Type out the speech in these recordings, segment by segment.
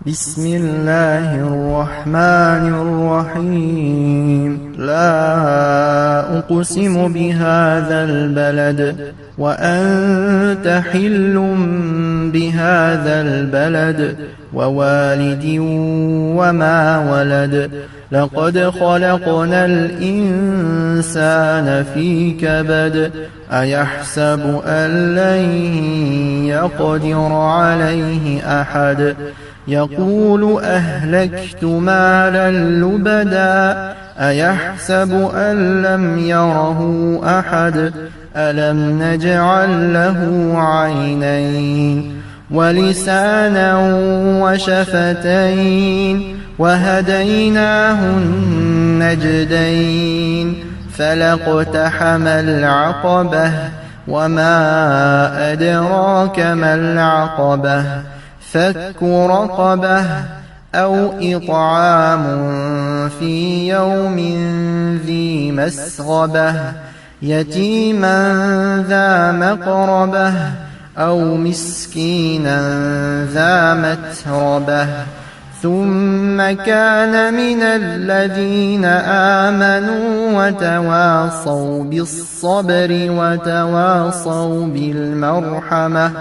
بسم الله الرحمن الرحيم لا أقسم بهذا البلد وأنت حل بهذا البلد ووالد وما ولد لقد خلقنا الإنسان في كبد أيحسب أن لن يقدر عليه أحد يقول أهلكت مالا لبدا أيحسب أن لم يره أحد ألم نجعل له عينين ولسانا وشفتين وهديناه النجدين فلاقتحم العقبة وما أدراك ما العقبة فك رقبة أو إطعام في يوم ذي مسغبة يتيما ذا مقربة أو مسكينا ذا متربة ثم كان من الذين آمنوا وتواصوا بالصبر وتواصوا بالمرحمة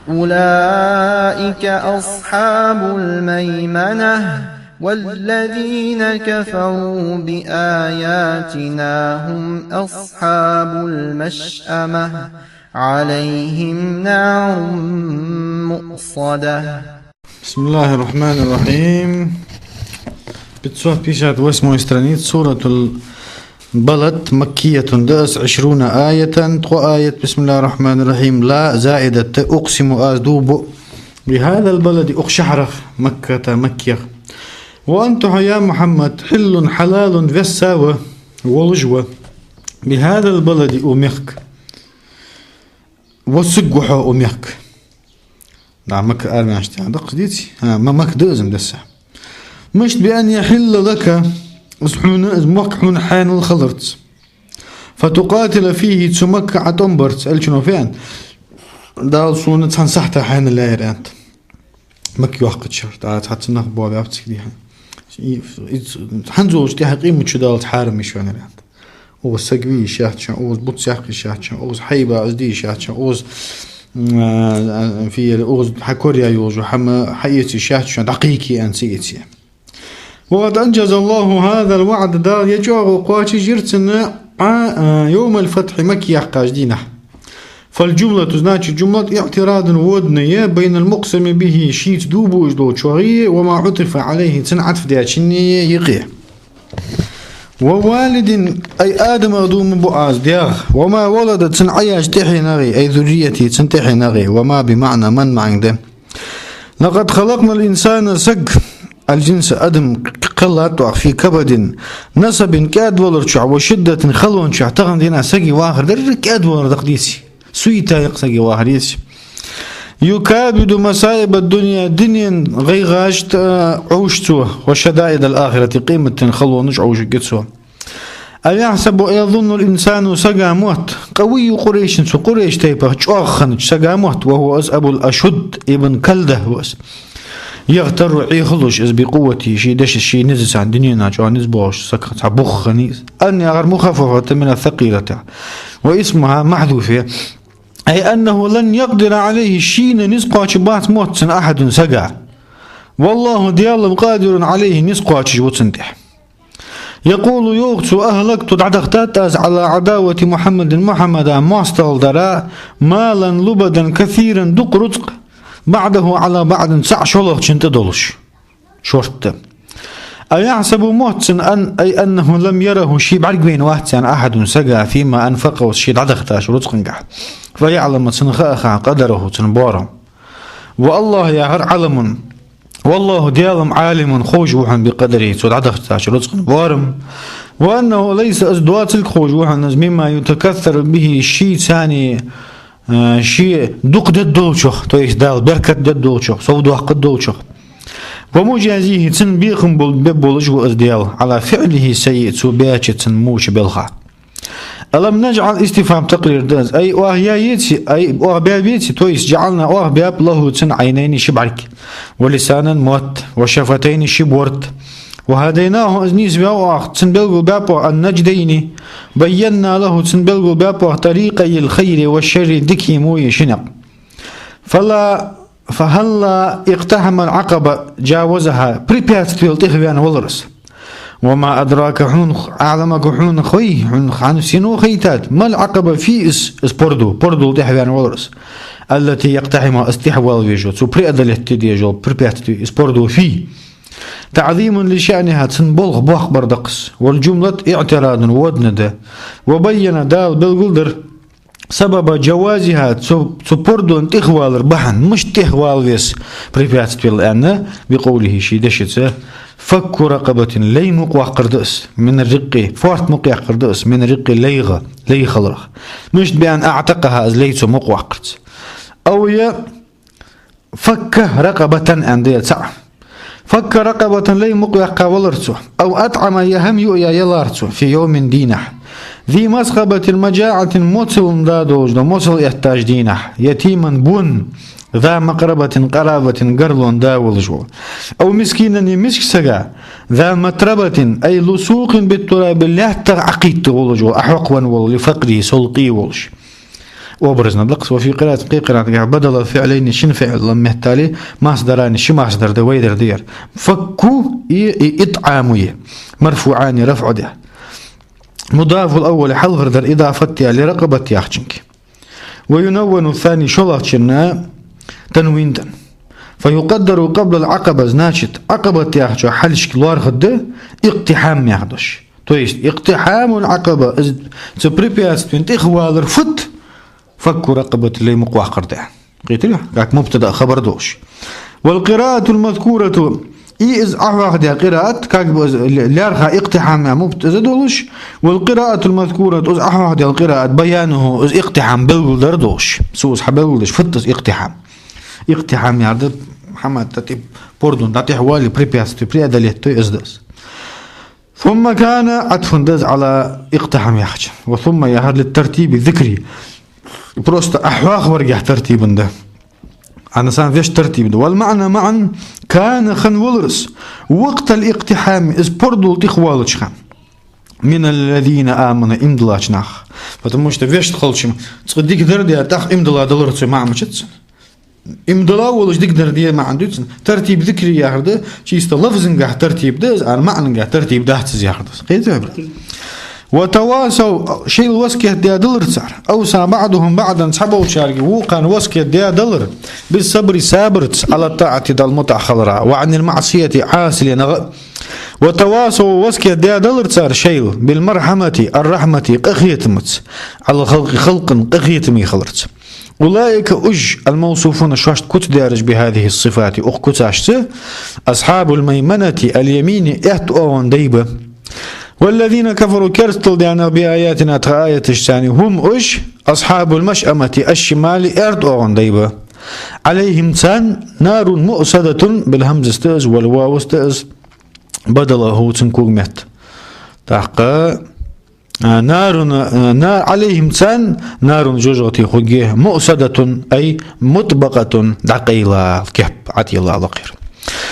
أولئك أصحاب الميمنة والذين كفروا بآياتنا هم أصحاب المشأمة عليهم نار مؤصدة. بسم الله الرحمن الرحيم. بتصوف بيشات واسمه استرانيت سورة البلد مكية دأس 20 آية تقو آية بسم الله الرحمن الرحيم لا زائدة أقسم أزدوب بهذا البلد أقشحرخ مكة مكية وأنتم يا محمد حل حلال فساوة ولجوة بهذا البلد أميخك وسقحة أميخك نعم مكة آرمي عشتها دق ديتي ما مكة دأزم دسة مش بأن يحل لك مقحون حين الخضرت فتقاتل فيه تسمك عتنبرت ألشنو فين دال صونة تنصحتها حين الليل أنت مكي وحقت شهر تعالت حتى نخبوا بأبتك ديها حنزوج دي حقيمة شو دالت حارمي شوان الأنت أوز سقوي شاهدشان أوز بط ساقي شاهدشان أوز حيبة أزدي شاهدشان أوز في أوز حكوريا يوز وحما حيتي شاهدشان دقيقي أنسيتي وقد أنجز الله هذا الوعد دار يجوغ قواتي جرتنا يوم الفتح مكي يحقاج دينه فالجملة تزناتي جملة اعتراض ودنية بين المقسم به شيت دوبو اجدو شوغي وما عطف عليه تنعت فدياتشني يقيه ووالد أي آدم أدوم بؤاز دياغ وما ولد تنعياش تحي نغي أي ذريتي تنتحي نغي وما بمعنى من معند لقد خلقنا الإنسان سق الجنس أدم قلت في كبد نسب كاد ولرشع وشدة خلون شع تغن دينا سقي واخر در كاد ولر دقديسي سويتا يقسقي واخريسي يكابد مصائب الدنيا دنيا غيغاشت عوشتوه وشدائد الآخرة قيمة خلون عوش قدسوه أيحسب يظن الإنسان سقى موت قوي قريش قريش تيبه جوخن سقى موت وهو أسأب الأشد ابن كلده وأس يغتر يخلص بقوتي شي دش شي نزس عن دنيا ناجو نزبوش سكت بخ خنيس أني غير مخففة من الثقيلة واسمها محذوفة أي أنه لن يقدر عليه شين نسقى شبات موت أحد سقى والله ديال قادر عليه نسقى وتنتح يقول يوغت أهلكت دعدختات على عداوة محمد مواصل دراء مالا لبدا كثيرا دق رزق بعده على بعد سع شلغ شنت دولش شورت أيحسب محسن أي أنه لم يره شيء بعد بين واحد أحد سقى فيما أنفقه الشيء عدختاش رزق نجح فيعلم سنخاخ قدره سنبارا والله يا هر علم والله ديالم عالم خوجوحا بقدره سود عدختاش رزق بارم وأنه ليس أزدوات الخوجوحا مما يتكثر به الشيء ثاني شيء دق ددوشخ تويش دال بركة ددوشخ صودوح قدوشخ ومجازيه تنبيخم ببولج وأزديال على فعله سيء سباتش موش بالخا ألم نجعل استفهام تقرير داز أي وهياتي أي وهبياتي تويس جعلنا وهبياب له تن عينين شبعك ولسانا موت وشفتين شبورت وهديناه أزنيز بيوه تنبلغ بابه النجدين بينا له تنبلغ بابه طريقي الخير والشر دكي موي شنق فهلا اقتحم العقبة جاوزها بريبيات تلتخبيان والرس وما أدراك حون أعلمك حون خوي حون سينو خيتات ما العقبة في بوردو التحبيان والرس التي يقتحمها استحوال فيجو سوبري أدلت ديجو بريبيات بوردو في تعظيم لشأنها تنبلغ بوخ بردقس والجملة اعتراض ودند وبين دال بالقدر سبب جوازها تبردو انتخوال ربحن مش تخوال فيس بريبيات الآن بقوله شي دشت فك رقبة لي مقوى قردس من الرقي فورت مقوى قردس من الرقي لي خلرخ مش بأن أعتقها از ليتو مقوى قردس أو فك رقبة عندي سعر فك رقبة لي مقوى قاولرتو أو أطعم يهم يؤيا يلارتو في يوم دينح ذي مسخبة المجاعة موصل دادوج موصل يحتاج دينح يتيما بون ذا مقربة قرابة قرل داول جو أو مسكينا مسك سقا ذا متربة أي لسوق بالتراب لا عقيد تغولج أحوق ونول لفقره سلقي ولش وبرزنا بلقص وفي قراءة بدل الفعلين شن فعل لما يحتالي مصدران شي مصدر دويدر دير فكو إطعامي مرفوعان رفع ده مضاف الأول حلغر در إضافتها لرقبة يخشنك وينون الثاني شلغشنا تنوين دن فيقدر قبل العقبة زناشت عقبة يخشو حلشك لوار خده اقتحام يخدش تويست اقتحام العقبة تبريبياس بنت إخوال رفت فكوا رقبة اللي مقوى قرده قلت له قاك مبتدأ خبر دوش والقراءة المذكورة إذ أحوخ قراءة كاك لارخا اقتحام مبتدأ دوش والقراءة المذكورة إذ أحوخ القراءة بيانه إذ اقتحام بلغل دوش سوس حبلغلش فتس اقتحام يعني محمد تتب بوردون تاتي حوالي بريبياس برياداليت إزدس ثم كان عطف دز على اقتحام يحج وثم يهد للترتيب الذكري بروست أحواخ ورجع ترتيب ده أنا سان فيش ترتيب ده والمعنى معا كان خن ولرس وقت الاقتحام إز بردو التخوالش خان من الذين آمنوا إمدلاش ناخ فتموش فيش تخلش تقديك دردي أتاخ إمدلا دلرس مع مشتس إمدلا ولش ديك دردي ما عندوش ترتيب ذكري يا هرده شيست لفظن قاع ترتيب ده أنا معنى قاع ترتيب ده تزي هرده قيد وتواصوا شيء وسكيه ديا دلر صار أوصى بعضهم بعضا سحبوا شارقي وكان وسكيه ديا دلر بالصبر سابرت على الطاعة دال متأخرة وعن المعصية عاسل وتواصوا وسكيه ديا دلر صار شيء بالمرحمة الرحمة قخيتمت على الخلق خلق قخيتمي خلرت أولئك الموصوفون شاشت كت دارج بهذه الصفات أخكتاشت أصحاب الميمنة اليمين احتؤون ديبه والذين كفروا كرستل ديانا بآياتنا تآية الثاني هم أصحاب المشأمة الشمال اردوغن ديبا عليهم تان نار مؤصدة بالهمز استئز والواو استئز بدله تنكوغمت تحقى نار عليهم تان نار جوجغتي خجيه مؤصدة أي مطبقة دقيلة كهب عتي الله الخير